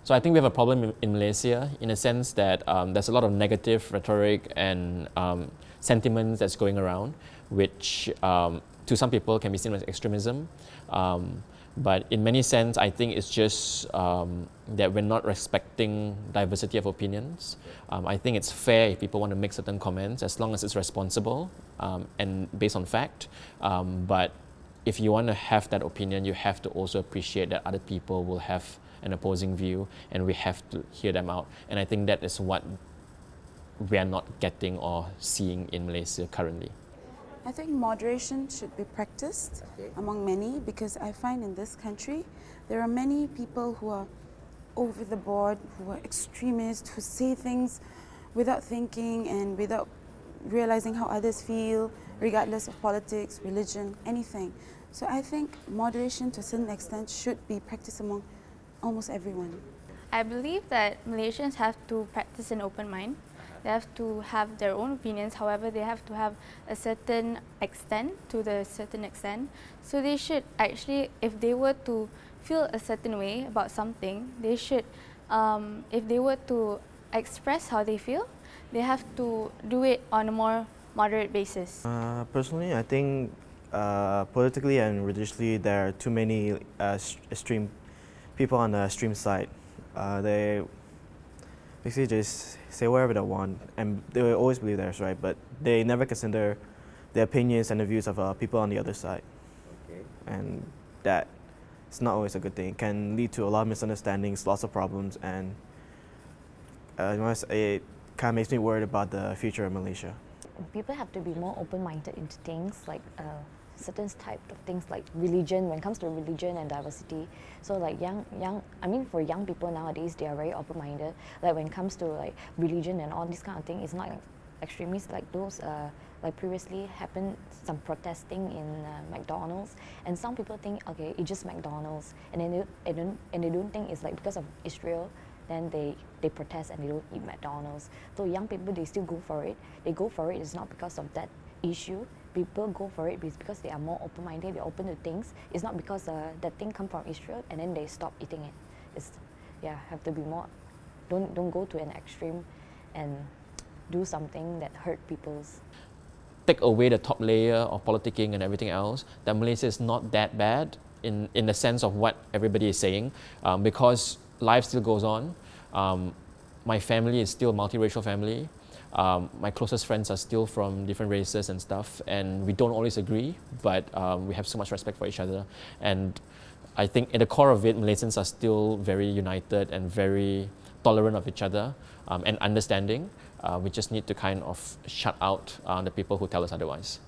So I think we have a problem in Malaysia in a sense that there's a lot of negative rhetoric and sentiments that's going around, which to some people can be seen as extremism. But in many sense, I think it's just that we're not respecting diversity of opinions. I think it's fair if people want to make certain comments as long as it's responsible and based on fact. But if you want to have that opinion, you have to also appreciate that other people will have an opposing view, and we have to hear them out. And I think that is what we are not getting or seeing in Malaysia currently. I think moderation should be practiced among many, because I find in this country there are many people who are over the board, who are extremists, who say things without thinking and without realizing how others feel, regardless of politics, religion, anything. So I think moderation to a certain extent should be practiced among almost everyone. I believe that Malaysians have to practice an open mind. They have to have their own opinions, however they have to have a certain extent, So they should actually, if they were to feel a certain way about something, they should, if they were to express how they feel, they have to do it on a more moderate basis. Personally, I think politically and religiously there are too many extreme people on the extreme side. They basically just say whatever they want, and they will always believe that's right, but they never consider the opinions and the views of people on the other side. And that is not always a good thing. It can lead to a lot of misunderstandings, lots of problems, and it kind of makes me worried about the future of Malaysia. People have to be more open-minded into things like certain type of things like religion, when it comes to religion and diversity. So like for young people nowadays, they are very open-minded. Like when it comes to like religion and all this kind of thing, it's not like extremists like those like previously happened some protesting in McDonald's, and some people think, okay, it's just McDonald's, and then they don't think it's like because of Israel, then they protest and they don't eat McDonald's. So young people, they still go for it. They go for it, it's not because of that issue. People go for it because they are more open-minded, they're open to things. It's not because that thing come from Israel and then they stop eating it. It's, have to be more, don't go to an extreme and do something that hurt people's. Take away the top layer of politicking and everything else, that Malaysia is not that bad in the sense of what everybody is saying, because life still goes on. My family is still a multiracial family. My closest friends are still from different races and stuff, and we don't always agree, but we have so much respect for each other. And I think at the core of it, Malaysians are still very united and very tolerant of each other and understanding. We just need to kind of shut out the people who tell us otherwise.